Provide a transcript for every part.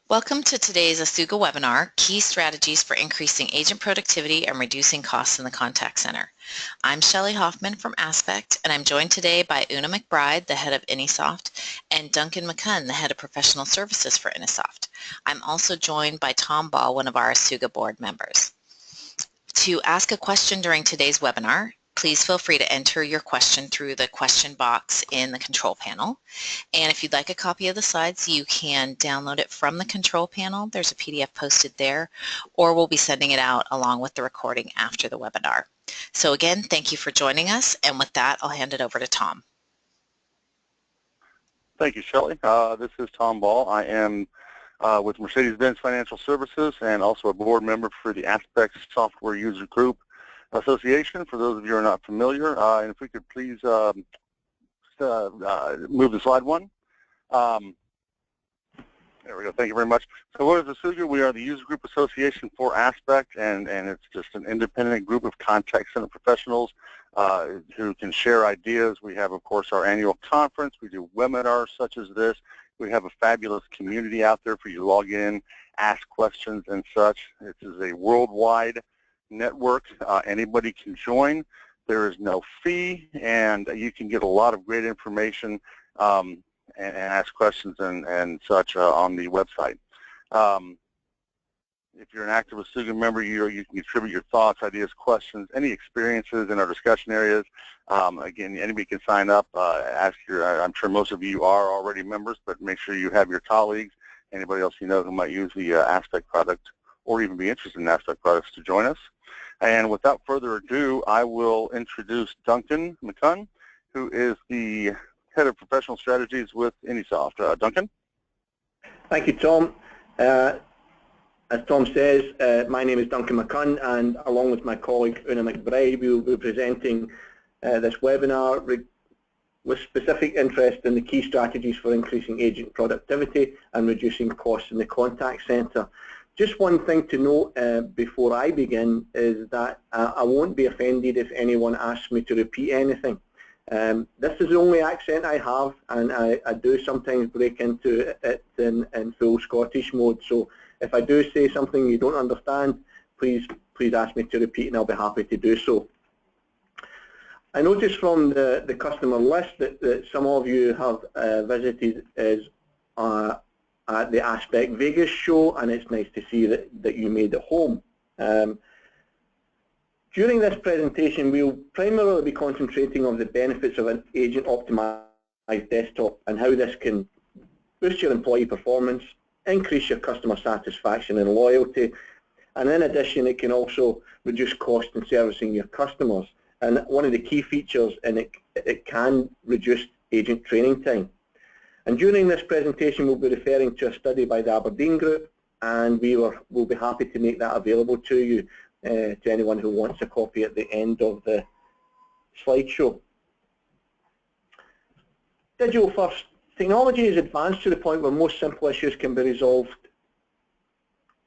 Welcome to today's ASUGA webinar, Key Strategies for Increasing Agent Productivity and Reducing Costs in the Contact Center. I'm Shelley Hoffman from Aspect, and I'm joined today by Oonagh Mc Bride, the Head of Inisoft, and Duncan McCunn, the Head of Professional Services for Inisoft. I'm also joined by Tom Ball, one of our ASUGA board members. To ask a question during today's webinar, please feel free to enter your question through the question box in the control panel. And if you'd like a copy of the slides, you can download it from the control panel. There's a PDF posted there, or we'll be sending it out along with the recording after the webinar. So again, thank you for joining us, and with that, I'll hand it over to Tom. Thank you, Shelley. This is Tom Ball. I am with Mercedes-Benz Financial Services and also a board member for the Aspect Software User Group Association, for those of you who are not familiar. And if we could please move to slide one. There we go. Thank you very much. So what is ASUGA? We are the User Group Association for Aspect, and it's just an independent group of contact center professionals who can share ideas. We have, of course, our annual conference. We do webinars such as this. We have a fabulous community out there for you to log in, ask questions, and such. This is a worldwide network. Anybody can join. There is no fee, and you can get a lot of great information and ask questions and such on the website. If you're an active ASUGA member, you can contribute your thoughts, ideas, questions, any experiences in our discussion areas. Again, anybody can sign up. I'm sure most of you are already members, but make sure you have your colleagues, anybody else you know who might use the Aspect product or even be interested in Aspect products to join us. And without further ado, I will introduce Duncan McCunn, who is the Head of Professional Strategies with Inisoft. Duncan? Thank you, Tom. As Tom says, my name is Duncan McCunn, and along with my colleague Oonagh Mc Bride, we will be presenting this webinar with specific interest in the key strategies for increasing agent productivity and reducing costs in the contact center. Just one thing to note before I begin is that I won't be offended if anyone asks me to repeat anything. This is the only accent I have, and I do sometimes break into it in full Scottish mode. So if I do say something you don't understand, please ask me to repeat, and I'll be happy to do so. I noticed from the customer list that some of you have visited us at the Aspect Vegas show, and it's nice to see that you made it home. During this presentation, we'll primarily be concentrating on the benefits of an agent optimized desktop and how this can boost your employee performance, increase your customer satisfaction and loyalty, and in addition, it can also reduce cost in servicing your customers. And one of the key features in it can reduce agent training time. And during this presentation, we'll be referring to a study by the Aberdeen Group, and we'll be happy to make that available to you, to anyone who wants a copy at the end of the slideshow. Digital first. Technology is advanced to the point where most simple issues can be resolved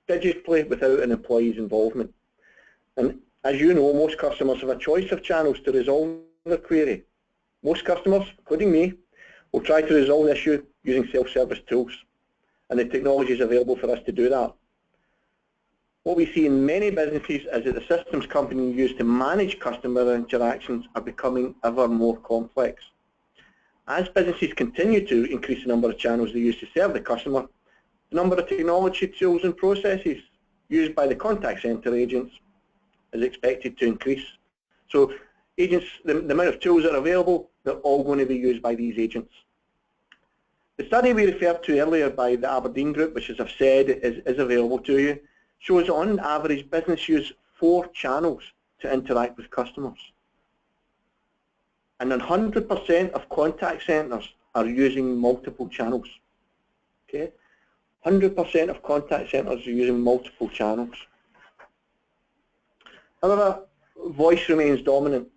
digitally without an employee's involvement. And as you know, most customers have a choice of channels to resolve their query. Most customers, including me, will try to resolve the issue using self-service tools, and the technology is available for us to do that. What we see in many businesses is that the systems companies use to manage customer interactions are becoming ever more complex. As businesses continue to increase the number of channels they use to serve the customer, the number of technology tools and processes used by the contact center agents is expected to increase. So agents, the amount of tools that are available, they're all going to be used by these agents. The study we referred to earlier by the Aberdeen Group, which as I've said is available to you, shows on average business use 4 channels to interact with customers. And 100% of contact centers are using multiple channels. Okay, 100% of contact centers are using multiple channels. However, voice remains dominant.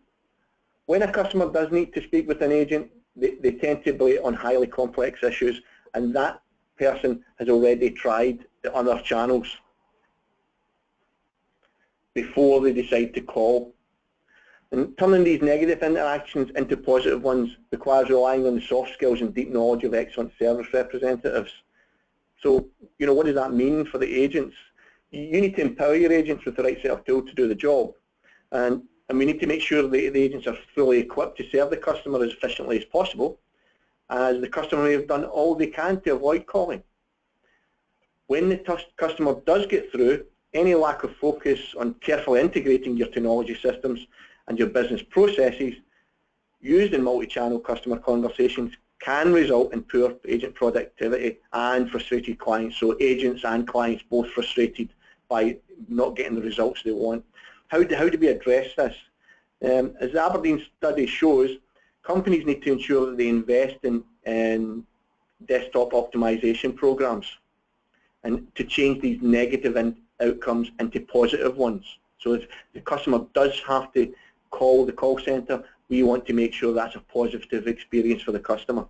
When a customer does need to speak with an agent, they tend to be on highly complex issues, and that person has already tried the other channels before they decide to call. And turning these negative interactions into positive ones requires relying on the soft skills and deep knowledge of excellent service representatives. So, you know, what does that mean for the agents? You need to empower your agents with the right set of tools to do the job. And we need to make sure the agents are fully equipped to serve the customer as efficiently as possible, as the customer may have done all they can to avoid calling. When the customer does get through, any lack of focus on carefully integrating your technology systems and your business processes used in multi-channel customer conversations can result in poor agent productivity and frustrated clients. So agents and clients both frustrated by not getting the results they want. How do we address this? As the Aberdeen study shows, companies need to ensure that they invest in desktop optimization programs and to change these negative outcomes into positive ones. So if the customer does have to call the call center, we want to make sure that's a positive experience for the customer.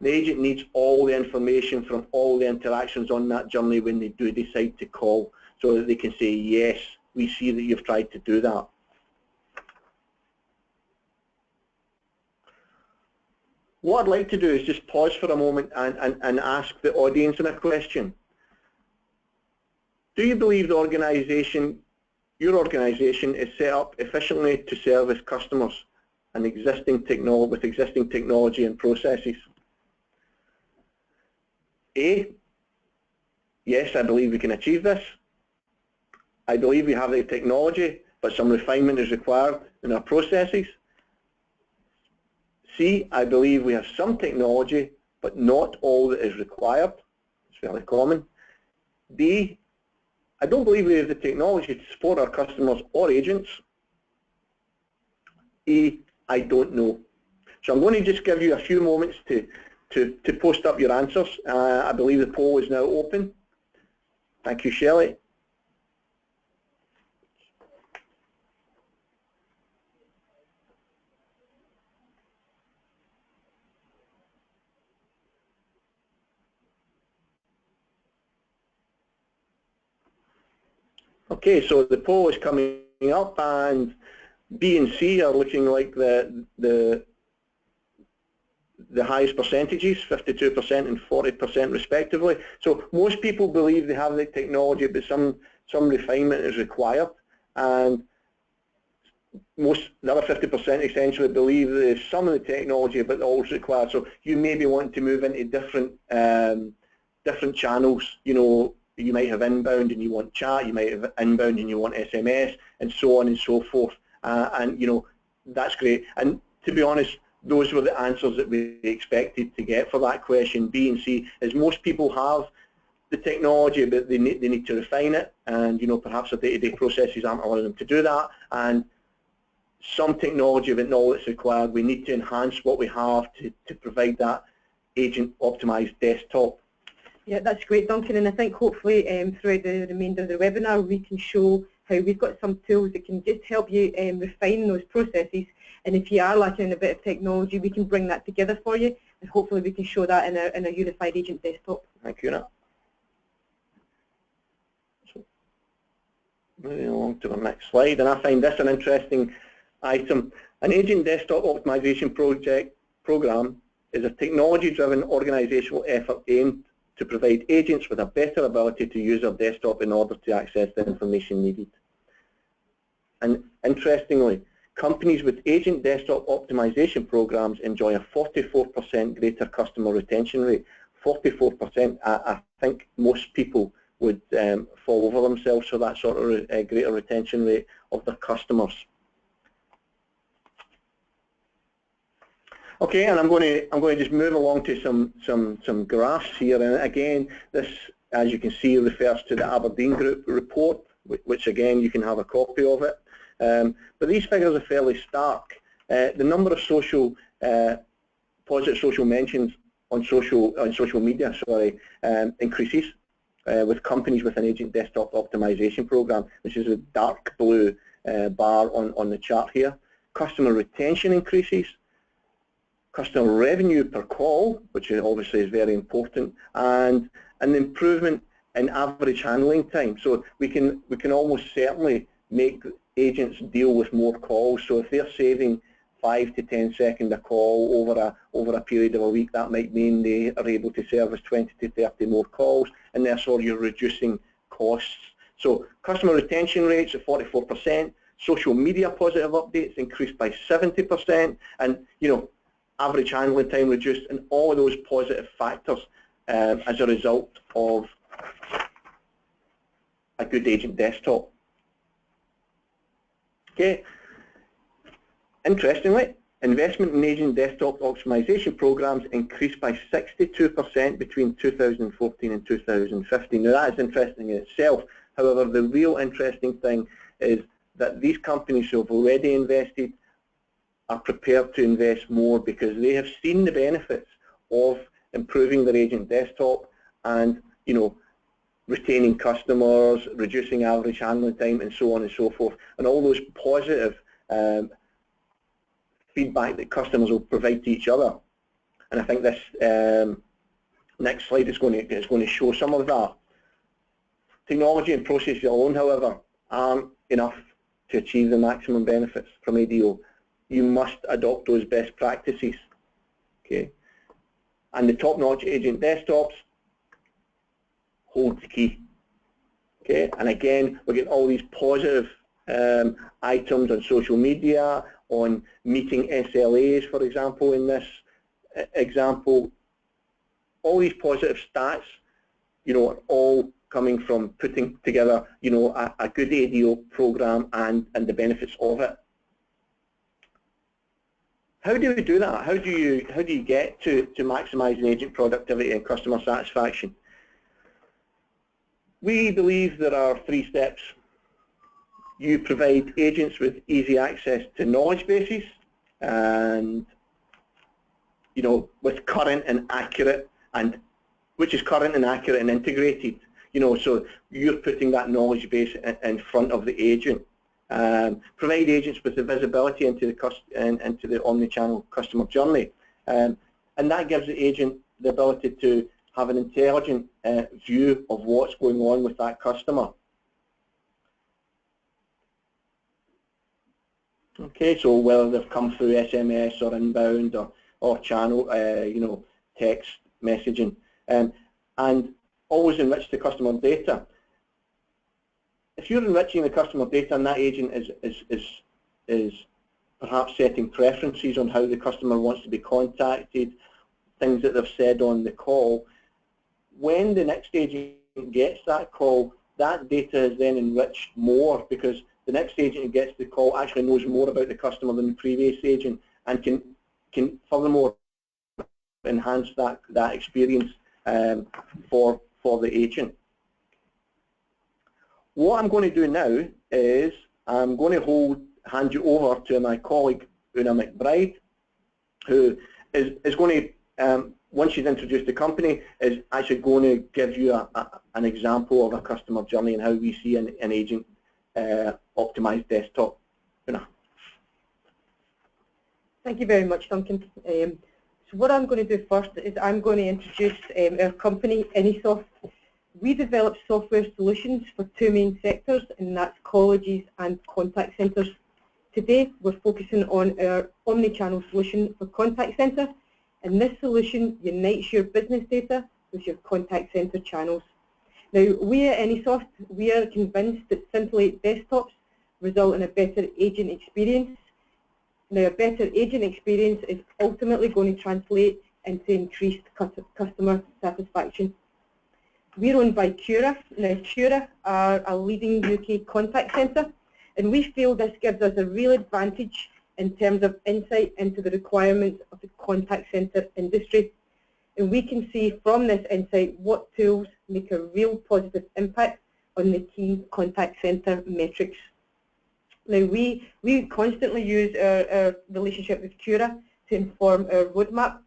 The agent needs all the information from all the interactions on that journey when they do decide to call, so that they can say, yes, we see that you've tried to do that. What I'd like to do is just pause for a moment and ask the audience a question. Do you believe the organization, your organization, is set up efficiently to service customers and with existing technology and processes? A, yes, I believe we can achieve this. I believe we have the technology, but some refinement is required in our processes. C, I believe we have some technology, but not all that is required. It's fairly common. D, I don't believe we have the technology to support our customers or agents. E, I don't know. So I'm going to just give you a few moments to post up your answers. I believe the poll is now open. Thank you, Shelley. Okay, so the poll is coming up, and B and C are looking like the highest percentages, 52% and 40% respectively. So most people believe they have the technology, but some refinement is required, and the other 50% essentially believe there's some of the technology, but all is required. So you maybe want to move into different channels. You know, you might have inbound and you want chat, you might have inbound and you want SMS, and so on and so forth. And you know, that's great. And to be honest, those were the answers that we expected to get for that question. B and C, is most people have the technology, but they need to refine it, and you know, perhaps their day-to-day processes aren't allowing them to do that. And some technology, but not all that's required. We need to enhance what we have to provide that agent-optimized desktop. Yeah, that's great, Duncan, and I think hopefully throughout the remainder of the webinar we can show how we've got some tools that can just help you refine those processes, and if you are lacking in a bit of technology, we can bring that together for you, and hopefully we can show that in a unified agent desktop. Thank you, Oonagh. So, moving along to the next slide, and I find this an interesting item. An agent desktop optimization program is a technology-driven organizational effort aimed to provide agents with a better ability to use their desktop in order to access the information needed. And interestingly, companies with agent desktop optimization programs enjoy a 44% greater customer retention rate. 44%, I think most people would fall over themselves for that sort of greater retention rate of their customers. Okay, and I'm going to just move along to some graphs here, and again, this, as you can see, refers to the Aberdeen Group report, which again you can have a copy of it. But these figures are fairly stark. The number of positive social mentions on social media, increases with companies with an agent desktop optimization program, which is a dark blue bar on the chart here. Customer retention increases. Customer revenue per call, which obviously is very important, and an improvement in average handling time. So we can almost certainly make agents deal with more calls. So if they're saving 5 to 10 second a call over a period of a week. That might mean they are able to service 20 to 30 more calls, and therefore you're reducing costs. So customer retention rates at 44%, social media positive updates increased by 70%, and average handling time reduced, and all of those positive factors as a result of a good agent desktop. Okay. Interestingly, investment in agent desktop optimization programs increased by 62% between 2014 and 2015. Now that is interesting in itself. However, the real interesting thing is that these companies who have already invested are prepared to invest more because they have seen the benefits of improving their agent desktop and retaining customers, reducing average handling time, and so on and so forth, and all those positive feedback that customers will provide to each other. And I think this next slide is going to show some of that. Technology and processes alone, however, aren't enough to achieve the maximum benefits from ADO. You must adopt those best practices. Okay, and the top-notch agent desktops hold the key. Okay, and again, we're getting all these positive items on social media, on meeting SLAs, for example, in this example. All these positive stats, are all coming from putting together, a good ADO program and the benefits of it. How do we do that? How do you get to maximising agent productivity and customer satisfaction? We believe there are 3 steps. You provide agents with easy access to knowledge bases, and with current and accurate, and which is current and accurate and integrated. So you're putting that knowledge base in front of the agent. Provide agents with the visibility into the omni-channel customer journey, and that gives the agent the ability to have an intelligent view of what's going on with that customer. Okay, so whether they've come through SMS or inbound or channel, text messaging, and always enrich the customer data. If you're enriching the customer data and that agent is perhaps setting preferences on how the customer wants to be contacted, things that they've said on the call, when the next agent gets that call, that data is then enriched more because the next agent who gets the call actually knows more about the customer than the previous agent and can furthermore enhance that experience for the agent. What I'm going to do now is I'm going to hand you over to my colleague Oonagh Mc Bride, who is going to, once she's introduced the company, is actually going to give you an example of a customer journey and how we see an agent optimized desktop. Oonagh. Thank you very much, Duncan. So what I'm going to do first is I'm going to introduce our company, Inisoft. We develop software solutions for 2 main sectors, and that's colleges and contact centres. Today, we're focusing on our omni-channel solution for contact centre, and this solution unites your business data with your contact centre channels. Now, we at Inisoft, we are convinced that SynTelate desktops result in a better agent experience. Now, a better agent experience is ultimately going to translate into increased customer satisfaction. We're owned by Cura. Now, Cura are a leading UK contact centre, and we feel this gives us a real advantage in terms of insight into the requirements of the contact centre industry. And we can see from this insight what tools make a real positive impact on the key contact centre metrics. Now, we constantly use our relationship with Cura to inform our roadmap,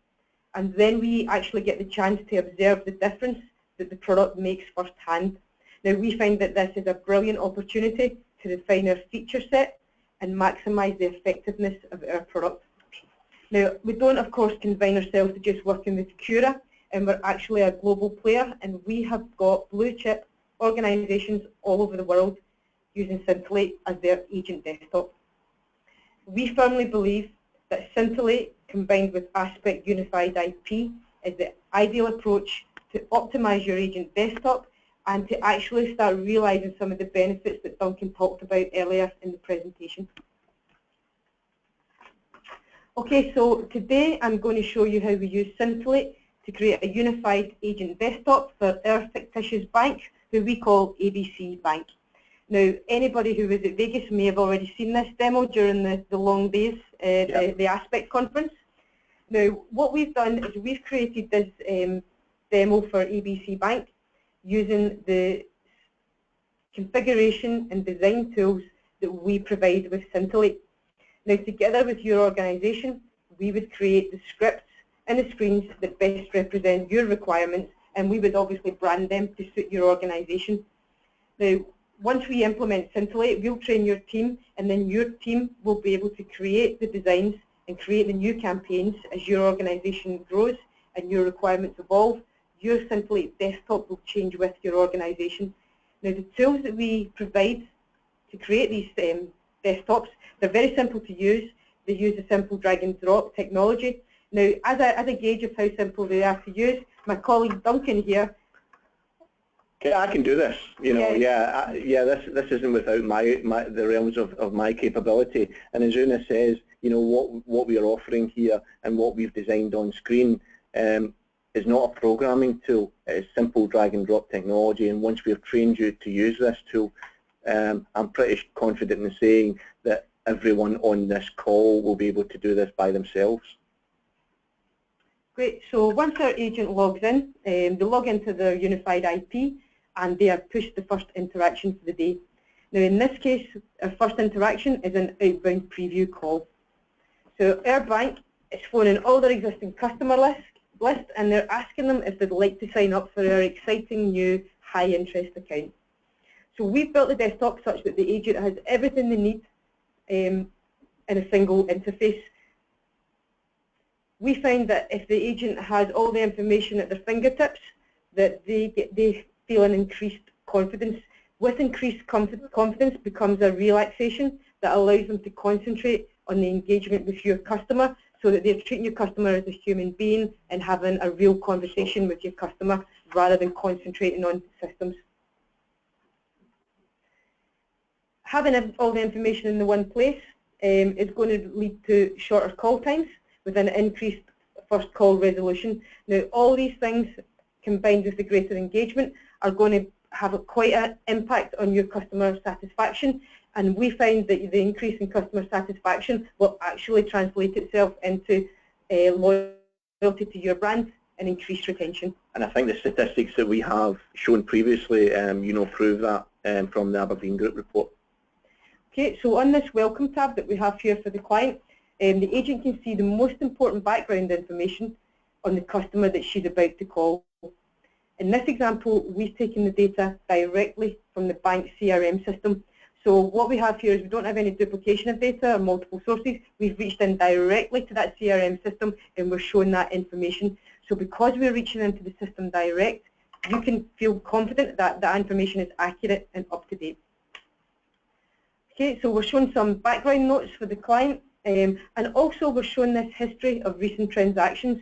and then we actually get the chance to observe the difference that the product makes firsthand. Now, we find that this is a brilliant opportunity to refine our feature set and maximise the effectiveness of our product. Now, we don't, of course, confine ourselves to just working with Cura, and we're actually a global player, and we have got blue-chip organisations all over the world using SynTelate as their agent desktop. We firmly believe that SynTelate combined with Aspect Unified IP is the ideal approach to optimize your agent desktop and to actually start realizing some of the benefits that Duncan talked about earlier in the presentation. Okay, so today I'm going to show you how we use SynTelate to create a unified agent desktop for our fictitious bank, who we call ABC Bank. Now, anybody who was at Vegas may have already seen this demo during the long days, the Aspect conference. Now, what we've done is we've created this demo for ABC Bank using the configuration and design tools that we provide with SynTelate. Now, together with your organisation, we would create the scripts and the screens that best represent your requirements, and we would obviously brand them to suit your organisation. Now, once we implement SynTelate, we'll train your team, and then your team will be able to create the designs and create the new campaigns as your organisation grows and your requirements evolve. Your SynTelate desktop will change with your organisation. Now, the tools that we provide to create these desktops, they're very simple to use. They use a simple drag and drop technology. Now, as a gauge of how simple they are to use, my colleague Duncan here. Yeah, I can do this. You know, this isn't without the realms of my capability. And as Oonagh says, you know, what we are offering here and what we've designed on screen is not a programming tool. It's simple drag and drop technology. And once we've trained you to use this tool, I'm pretty confident in saying that everyone on this call will be able to do this by themselves. Great. So once our agent logs in, they log into their unified IP and they are pushed the first interaction for the day. Now, in this case, our first interaction is an outbound preview call. So our bank is phoning all their existing customer list and they're asking them if they'd like to sign up for our exciting new high interest account. So we've built the desktop such that the agent has everything they need in a single interface. We find that if the agent has all the information at their fingertips, that they feel an increased confidence. With increased confidence becomes a relaxation that allows them to concentrate on the engagement with your customer, so that they're treating your customer as a human being and having a real conversation with your customer rather than concentrating on systems. Having all the information in the one place is going to lead to shorter call times with an increased first call resolution. Now, all these things combined with the greater engagement are going to have quite an impact on your customer satisfaction, and we find that the increase in customer satisfaction will actually translate itself into loyalty to your brand and increased retention. And I think the statistics that we have shown previously, you know, prove that from the Aberdeen Group report. Okay, so on this welcome tab that we have here for the client, the agent can see the most important background information on the customer that she's about to call. In this example, we've taken the data directly from the bank CRM system. So what we have here is we don't have any duplication of data or multiple sources. We've reached in directly to that CRM system and we're showing that information. So because we're reaching into the system direct, you can feel confident that that information is accurate and up to date. Okay, so we're showing some background notes for the client, and also we're showing this history of recent transactions.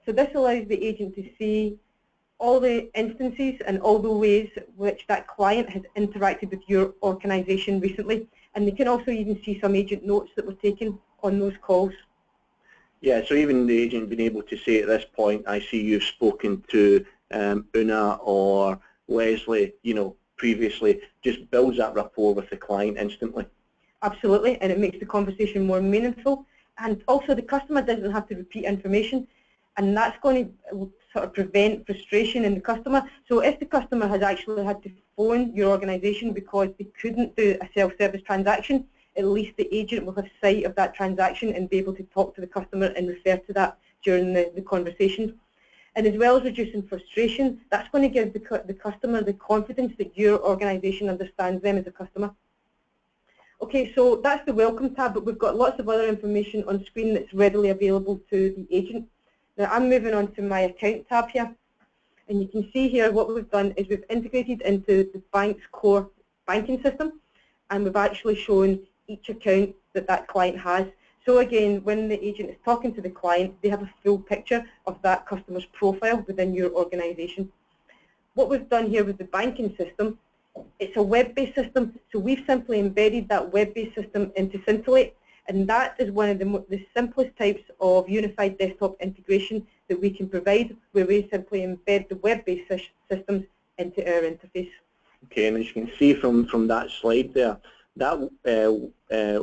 So this allows the agent to see all the instances and all the ways which that client has interacted with your organisation recently, and they can also even see some agent notes that were taken on those calls. Yeah, so even the agent being able to say at this point, I see you've spoken to Oonagh or Leslie, you know, previously, just builds that rapport with the client instantly. Absolutely, and it makes the conversation more meaningful, and also the customer doesn't have to repeat information, and that's going to sort of prevent frustration in the customer. So if the customer has actually had to phone your organisation because they couldn't do a self-service transaction, at least the agent will have sight of that transaction and be able to talk to the customer and refer to that during the conversation. And as well as reducing frustration, that's going to give the customer the confidence that your organisation understands them as a customer. Okay, so that's the welcome tab, but we've got lots of other information on screen that's readily available to the agent. Now I'm moving on to my account tab here, and you can see here what we've done is we've integrated into the bank's core banking system, and we've actually shown each account that that client has. So again, when the agent is talking to the client, they have a full picture of that customer's profile within your organisation. What we've done here with the banking system, it's a web-based system, so we've simply embedded that web-based system into SynTelate, and that is one of the simplest types of unified desktop integration that we can provide, where we simply embed the web-based systems into our interface. Okay, and as you can see from that slide there, that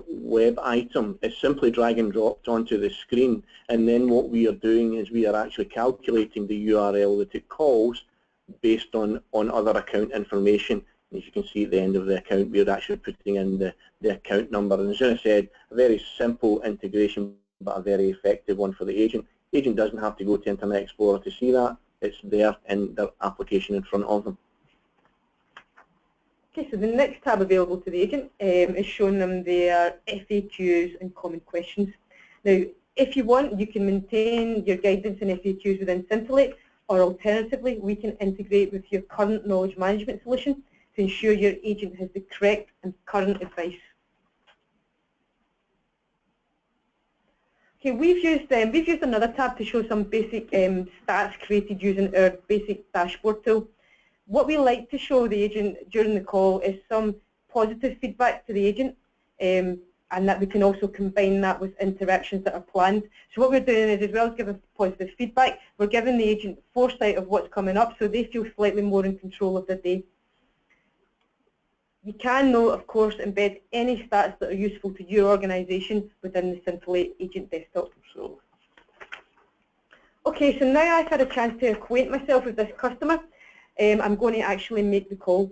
web item is simply drag and dropped onto the screen, and then what we are doing is we are actually calculating the URL that it calls based on other account information. As you can see at the end of the account, we're actually putting in the account number. And as Una said, a very simple integration, but a very effective one for the agent. Agent doesn't have to go to Internet Explorer to see that. It's there in their application in front of them. Okay, so the next tab available to the agent is showing them their FAQs and common questions. Now, if you want, you can maintain your guidance and FAQs within SynTelate, or alternatively, we can integrate with your current knowledge management solution to ensure your agent has the correct and current advice. Okay, we've used another tab to show some basic stats created using our basic dashboard tool. What we like to show the agent during the call is some positive feedback to the agent, and that we can also combine that with interactions that are planned. So what we're doing is, as well as giving positive feedback, we're giving the agent foresight of what's coming up, so they feel slightly more in control of their day. You can, though, of course, embed any stats that are useful to your organisation within the SynTelate agent desktop. Okay, so now I've had a chance to acquaint myself with this customer, I'm going to actually make the call.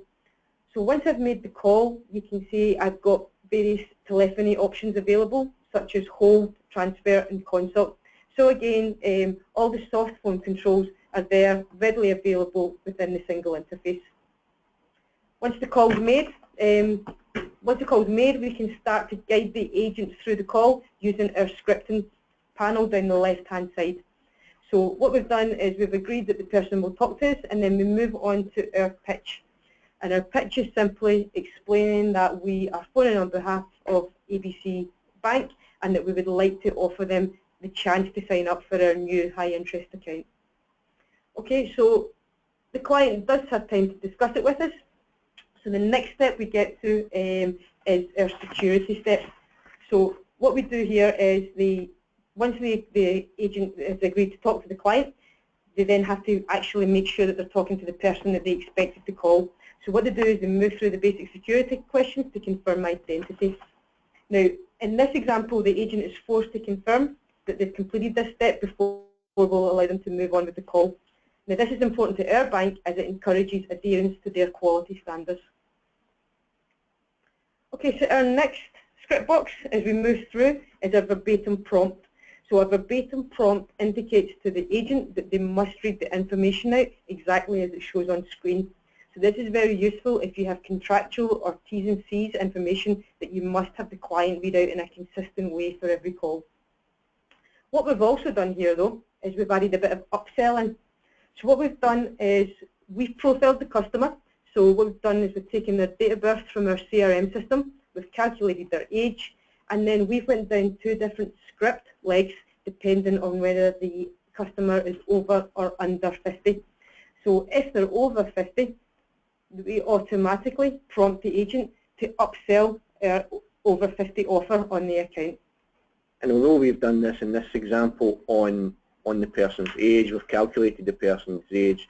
So once I've made the call, you can see I've got various telephony options available, such as hold, transfer and consult. So again, all the soft phone controls are there, readily available within the single interface. Once the call is made, we can start to guide the agent through the call using our scripting panel down the left-hand side. So what we've done is we've agreed that the person will talk to us, and then we move on to our pitch. And our pitch is simply explaining that we are phoning on behalf of ABC Bank and that we would like to offer them the chance to sign up for our new high interest account. Okay, so the client does have time to discuss it with us. So the next step we get to is our security step. So what we do here is once the agent has agreed to talk to the client, they then have to actually make sure that they're talking to the person that they expected to call. So what they do is they move through the basic security questions to confirm identity. Now, in this example, the agent is forced to confirm that they've completed this step before we'll allow them to move on with the call. Now, this is important to our bank as it encourages adherence to their quality standards. Okay, so our next script box as we move through is a verbatim prompt. So a verbatim prompt indicates to the agent that they must read the information out exactly as it shows on screen. So this is very useful if you have contractual or T's and C's information that you must have the client read out in a consistent way for every call. What we've also done here, though, is we've added a bit of upselling. So what we've done is we've profiled the customer. So what we've done is we've taken their date of birth from our CRM system, we've calculated their age, and then we've went down 2 different script legs depending on whether the customer is over or under 50. So if they're over 50, we automatically prompt the agent to upsell our over 50 offer on the account. And although we've done this in this example on the person's age, we've calculated the person's age,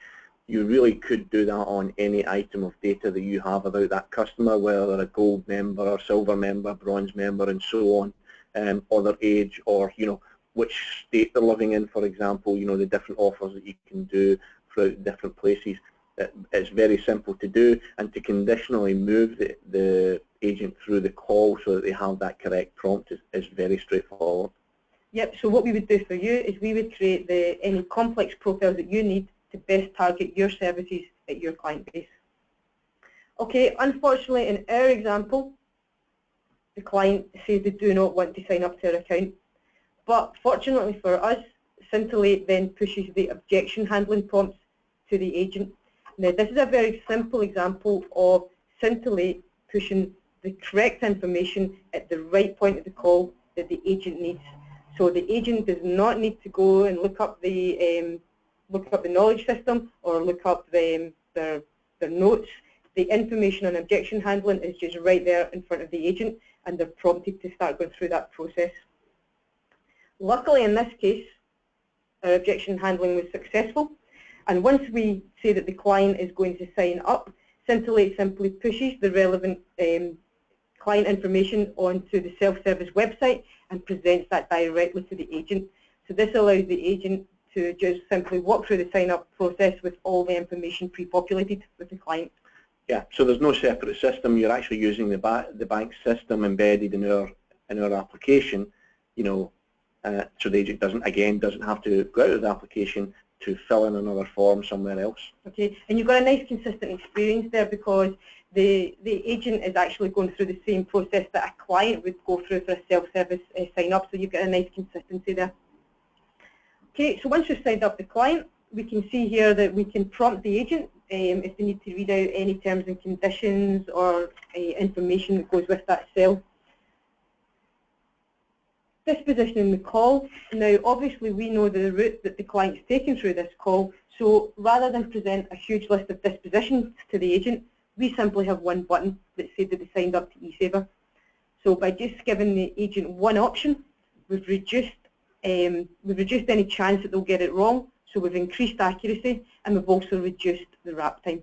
you really could do that on any item of data that you have about that customer, whether they're a gold member or silver member, bronze member and so on, or their age, or which state they're living in, for example, the different offers that you can do throughout different places. It's very simple to do, and to conditionally move the agent through the call so that they have that correct prompt is very straightforward. Yep, so what we would do for you is we would create any complex profiles that you need to best target your services at your client base. Okay, unfortunately in our example, the client says they do not want to sign up to our account. But fortunately for us, SynTelate then pushes the objection handling prompts to the agent. Now this is a very simple example of SynTelate pushing the correct information at the right point of the call that the agent needs. So the agent does not need to go and look up the knowledge system or look up their notes. The information on objection handling is just right there in front of the agent, and they're prompted to start going through that process. Luckily, in this case, our objection handling was successful, and once we say that the client is going to sign up, SynTelate simply pushes the relevant client information onto the self-service website and presents that directly to the agent. So this allows the agent to just simply walk through the sign-up process with all the information pre-populated with the client. Yeah, so there's no separate system. You're actually using the bank system embedded in our application, you know, so the agent doesn't have to go out of the application to fill in another form somewhere else. Okay, and you've got a nice consistent experience there because the agent is actually going through the same process that a client would go through for a self-service sign-up, so you've got a nice consistency there. Okay, so once we've signed up the client, we can see here that we can prompt the agent if they need to read out any terms and conditions or information that goes with that sale. Dispositioning the call. Now, obviously, we know the route that the client's taken through this call, so rather than present a huge list of dispositions to the agent, we simply have one button that says that they signed up to eSaver. So by just giving the agent one option, we've reduced any chance that they'll get it wrong, so we've increased accuracy, and we've also reduced the wrap time.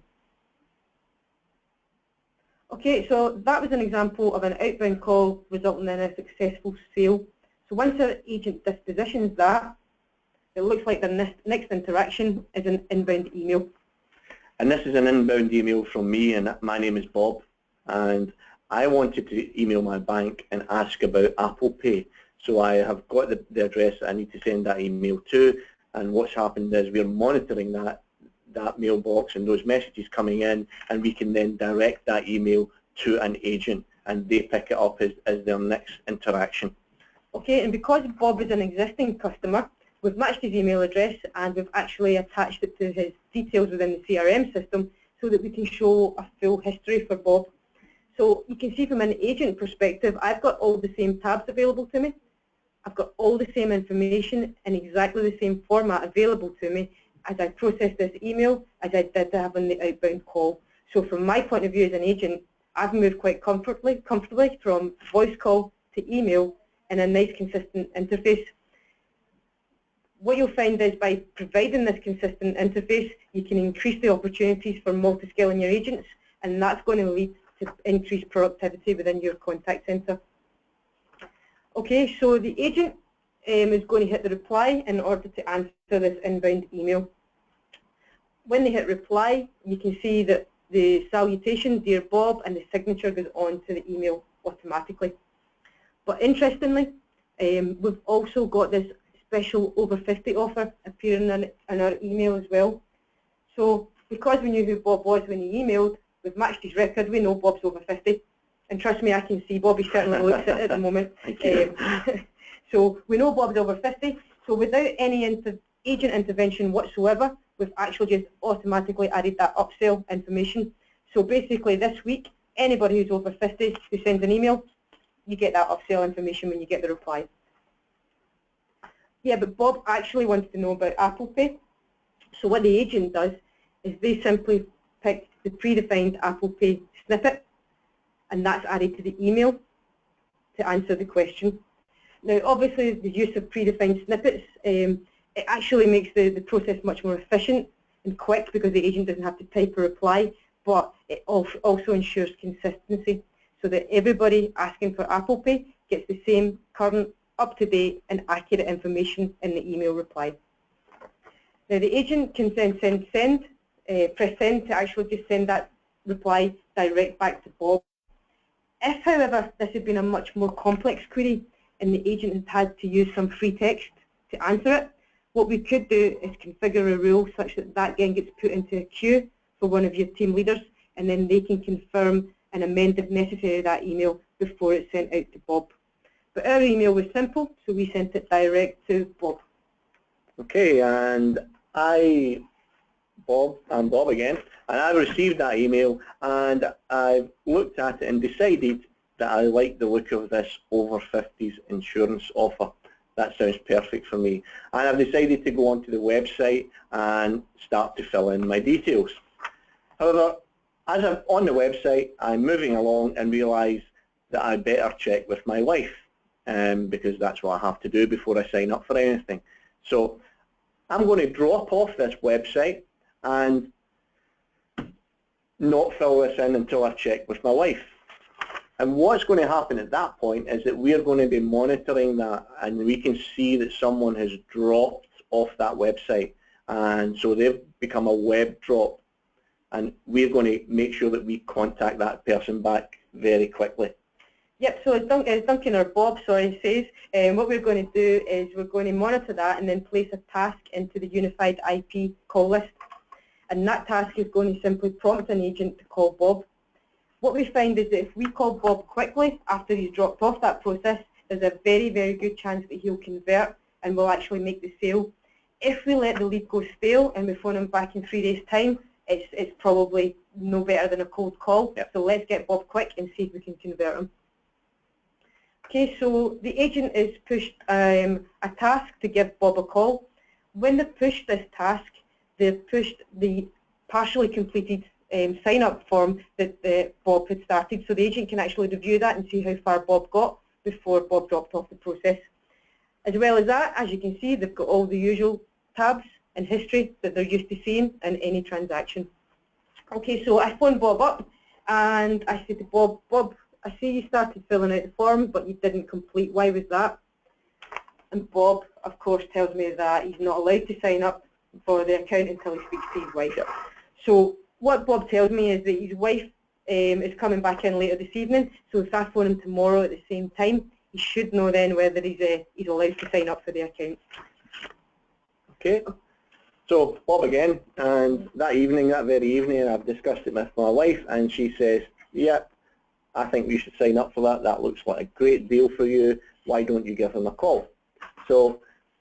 Okay, so that was an example of an outbound call resulting in a successful sale. So once our agent dispositions that, it looks like the next interaction is an inbound email. And this is an inbound email from me, and my name is Bob, and I wanted to email my bank and ask about Apple Pay. So I have got the address I need to send that email to, and what's happened is we're monitoring that mailbox and those messages coming in, and we can then direct that email to an agent, and they pick it up as their next interaction. Okay, and because Bob is an existing customer, we've matched his email address and we've actually attached it to his details within the CRM system so that we can show a full history for Bob. So you can see from an agent perspective, I've got all the same tabs available to me. I've got all the same information in exactly the same format available to me as I process this email as I did to having the outbound call. So from my point of view as an agent, I've moved quite comfortably from voice call to email in a nice consistent interface. What you'll find is by providing this consistent interface, you can increase the opportunities for multi-scaling your agents, and that's going to lead to increased productivity within your contact center. Okay, so the agent is going to hit the reply in order to answer this inbound email. When they hit reply, you can see that the salutation, Dear Bob, and the signature goes on to the email automatically. But interestingly, we've also got this special over 50 offer appearing in our email as well. So because we knew who Bob was when he emailed, we've matched his record, we know Bob's over 50. And trust me, I can see Bob, he certainly looks at it at the moment. So we know Bob's over 50, so without any agent intervention whatsoever, we've actually just automatically added that upsell information. So basically this week, anybody who's over 50 who sends an email, you get that upsell information when you get the reply. Yeah, but Bob actually wants to know about Apple Pay. So what the agent does is they simply pick the predefined Apple Pay snippet, and that's added to the email to answer the question. Now, obviously, the use of predefined snippets, it actually makes the process much more efficient and quick because the agent doesn't have to type a reply, but it also ensures consistency so that everybody asking for Apple Pay gets the same current, up-to-date and accurate information in the email reply. Now, the agent can then press send to actually just send that reply direct back to Bob. If, however, this had been a much more complex query and the agent had had to use some free text to answer it, what we could do is configure a rule such that that again gets put into a queue for one of your team leaders, and then they can confirm and amend if necessary that email before it's sent out to Bob. But our email was simple, so we sent it direct to Bob. Okay, and I'm Bob again, and I received that email and I've looked at it and decided that I like the look of this over 50s insurance offer. That sounds perfect for me. And I've decided to go onto the website and start to fill in my details. However, as I'm on the website, I'm moving along and realise that I better check with my wife, because that's what I have to do before I sign up for anything. So I'm going to drop off this website and not fill this in until I've checked with my wife. And what's going to happen at that point is that we're going to be monitoring that, and we can see that someone has dropped off that website, and so they've become a web drop, and we're going to make sure that we contact that person back very quickly. Yep, so as Duncan or Bob, sorry, says, what we're going to do is we're going to monitor that and then place a task into the unified IP call list. And that task is going to simply prompt an agent to call Bob. What we find is that if we call Bob quickly after he's dropped off that process, there's a very, very good chance that he'll convert and will actually make the sale. If we let the lead go stale and we phone him back in 3 days' time, it's probably no better than a cold call. Yep. So let's get Bob quick and see if we can convert him. Okay, so the agent is pushed a task to give Bob a call. When they've pushed this task, they've pushed the partially completed sign-up form that Bob had started, so the agent can actually review that and see how far Bob got before Bob dropped off the process. As well as that, as you can see, they've got all the usual tabs and history that they're used to seeing in any transaction. Okay, so I phoned Bob up and I said to Bob, Bob, I see you started filling out the form, but you didn't complete. Why was that? And Bob, of course, tells me that he's not allowed to sign up for the account until he speaks to his wife. So what Bob tells me is that his wife is coming back in later this evening, so if I phone him tomorrow at the same time, he should know then whether he's allowed to sign up for the account. Okay, so Bob again, and that very evening, I've discussed it with my wife, and she says, yeah, I think you should sign up for that. That looks like a great deal for you. Why don't you give him a call? So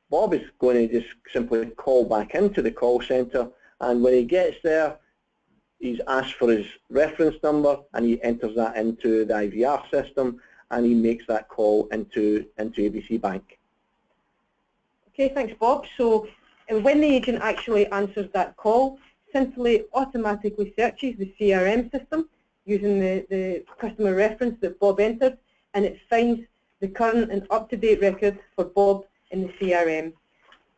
Bob is going to just simply call back into the call centre, and when he gets there, he's asked for his reference number, and he enters that into the IVR system, and he makes that call into ABC Bank. Okay, thanks, Bob. So when the agent actually answers that call, SynTelate automatically searches the CRM system using the customer reference that Bob entered, and it finds the current and up-to-date record for Bob in the CRM.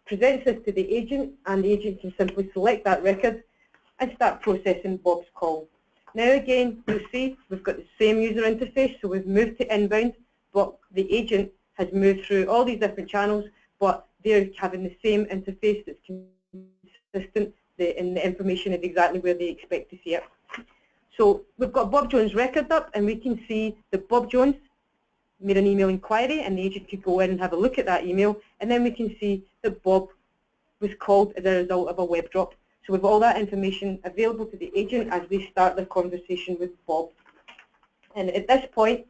Presents this to the agent, and the agent can simply select that record and start processing Bob's call. Now again, you'll see we've got the same user interface, so we've moved to inbound, but the agent has moved through all these different channels, but they're having the same interface that's consistent, and the information is exactly where they expect to see it. So we've got Bob Jones' record up, and we can see that Bob Jones made an email inquiry, and the agent could go in and have a look at that email, and then we can see that Bob was called as a result of a web drop. So we've all that information available to the agent as they start their conversation with Bob. And at this point,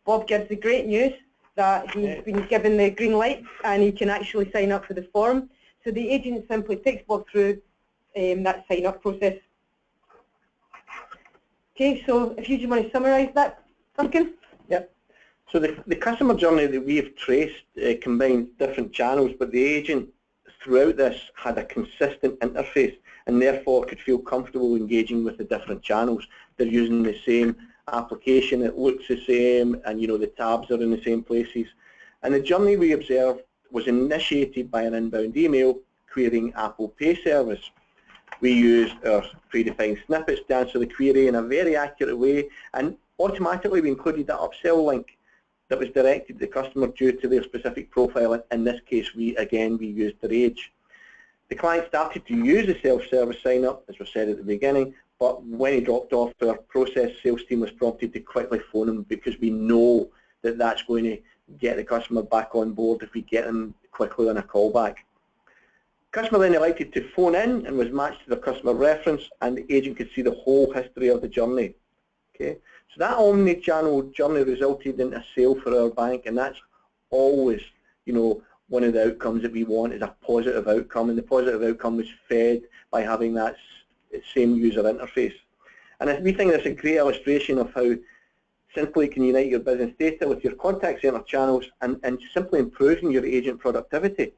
Bob gives the great news that he's been given the green light and he can actually sign up for the form. So the agent simply takes Bob through that sign-up process. Okay, so if you just want to summarise that, Duncan? Yep. So the customer journey that we've traced combines different channels, but the agent throughout this had a consistent interface and therefore could feel comfortable engaging with the different channels. They're using the same application, it looks the same, and the tabs are in the same places. And the journey we observed was initiated by an inbound email querying Apple Pay service. We used our predefined snippets to answer the query in a very accurate way, and automatically we included that upsell link that was directed to the customer due to their specific profile. In this case, we used their age. The client started to use the self-service sign-up, as was said at the beginning, but when he dropped off our process, sales team was prompted to quickly phone him because we know that that's going to get the customer back on board if we get them quickly on a callback. Customer then elected to phone in and was matched to the customer reference, and the agent could see the whole history of the journey. Okay, so that omni-channel journey resulted in a sale for our bank, and that's always, one of the outcomes that we want is a positive outcome, and the positive outcome was fed by having that same user interface. And we think that's a great illustration of how SynTelate can unite your business data with your contact center channels and simply improving your agent productivity.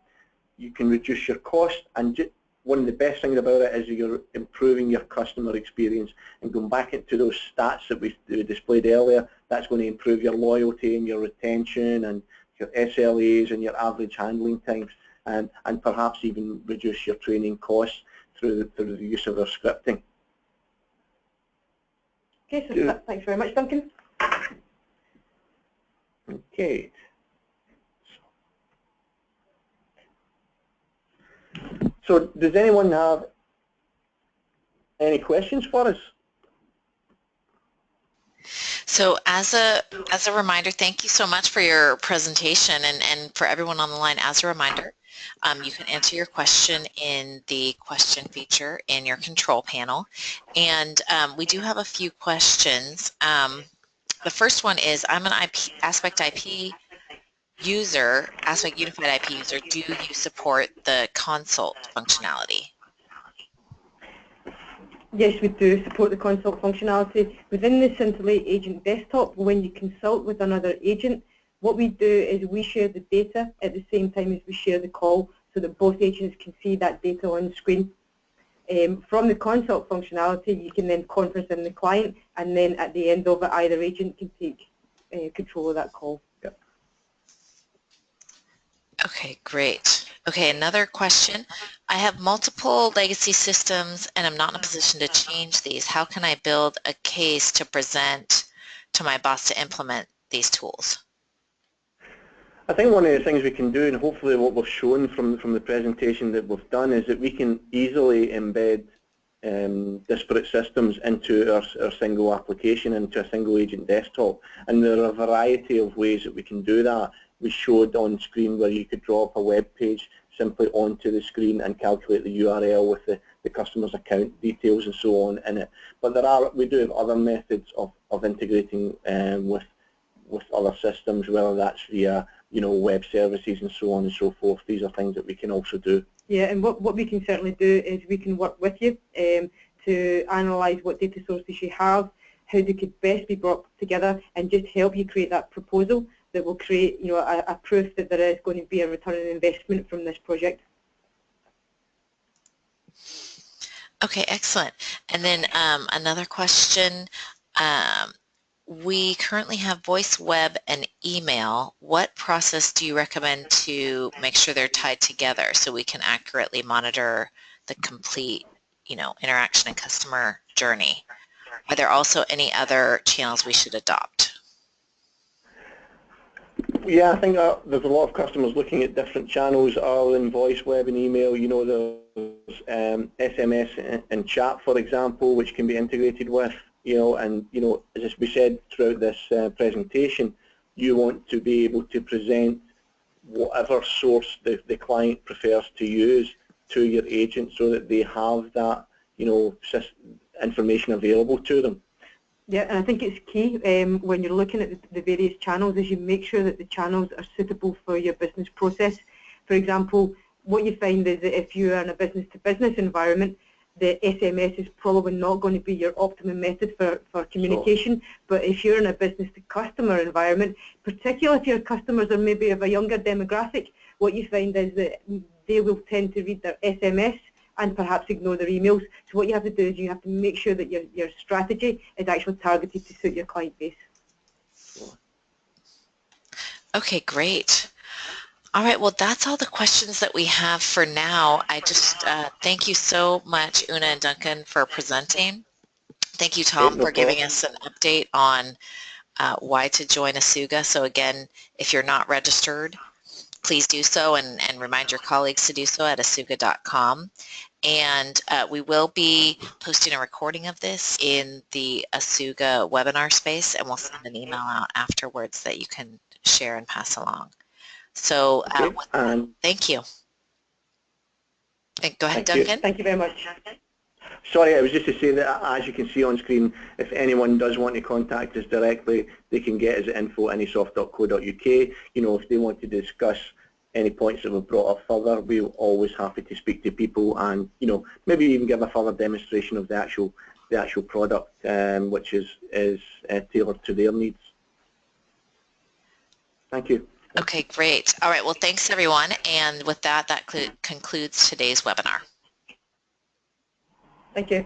You can reduce your cost, and one of the best things about it is you're improving your customer experience. And going back into those stats that we displayed earlier, that's going to improve your loyalty and your retention and your SLAs and your average handling times, and perhaps even reduce your training costs through the use of our scripting. Okay, so thanks very much, Duncan. Okay. So does anyone have any questions for us? So as a reminder, thank you so much for your presentation, and for everyone on the line, as a reminder, you can enter your question in the question feature in your control panel. And we do have a few questions. The first one is, I'm an Aspect IP user, Aspect Unified IP user. Do you support the consult functionality? Yes, we do support the consult functionality. Within the SynTelate agent desktop, when you consult with another agent, what we do is we share the data at the same time as we share the call, so that both agents can see that data on screen. From the consult functionality, you can then conference in the client, and then at the end of it, either agent can take control of that call. Yep. Okay, great. Okay, another question. I have multiple legacy systems and I'm not in a position to change these. How can I build a case to present to my boss to implement these tools? I think one of the things we can do, and hopefully what we've shown from the presentation that we've done, is that we can easily embed disparate systems into our single application, into a single agent desktop. And there are a variety of ways that we can do that. We showed on screen where you could drop a web page simply onto the screen and calculate the URL with the customer's account details and so on in it. But we do have other methods of integrating with other systems, whether that's via web services and so on and so forth. These are things that we can also do. Yeah, and what we can certainly do is we can work with you to analyse what data sources you have, how they could best be brought together, and just help you create that proposal that will create a proof that there is going to be a return on investment from this project. Okay, excellent. And then another question. We currently have voice, web, and email. What process do you recommend to make sure they're tied together so we can accurately monitor the complete, interaction and customer journey? Are there also any other channels we should adopt? Yeah, I think there's a lot of customers looking at different channels other than voice, web, and email. There's SMS and chat, for example, which can be integrated with. And as we said throughout this presentation, you want to be able to present whatever source the client prefers to use to your agent, so that they have that information available to them. Yeah, and I think it's key when you're looking at the various channels, is you make sure that the channels are suitable for your business process. For example, what you find is that if you are in a business-to-business environment, the SMS is probably not going to be your optimum method for communication. Sure. But if you're in a business-to-customer environment, particularly if your customers are maybe of a younger demographic, what you find is that they will tend to read their SMS and perhaps ignore their emails. So what you have to do is you have to make sure that your strategy is actually targeted to suit your client base. Okay, great. All right, well, that's all the questions that we have for now. I just thank you so much, Oonagh and Duncan, for presenting. Thank you, Tom, for giving us an update on why to join ASUGA. So again, if you're not registered, please do so, and remind your colleagues to do so at asuga.com. And we will be posting a recording of this in the ASUGA webinar space, and we'll send an email out afterwards that you can share and pass along. So thank you. Go ahead, Duncan. Thank you very much. Sorry, I was just to say that, as you can see on screen, if anyone does want to contact us directly, they can get us at info@inisoft.co.uk. If they want to discuss any points that we've brought up further, we're always happy to speak to people and, maybe even give a further demonstration of the actual product, which is tailored to their needs. Thank you. Okay, great. All right, well, thanks everyone. And with that, that concludes today's webinar. Thank you.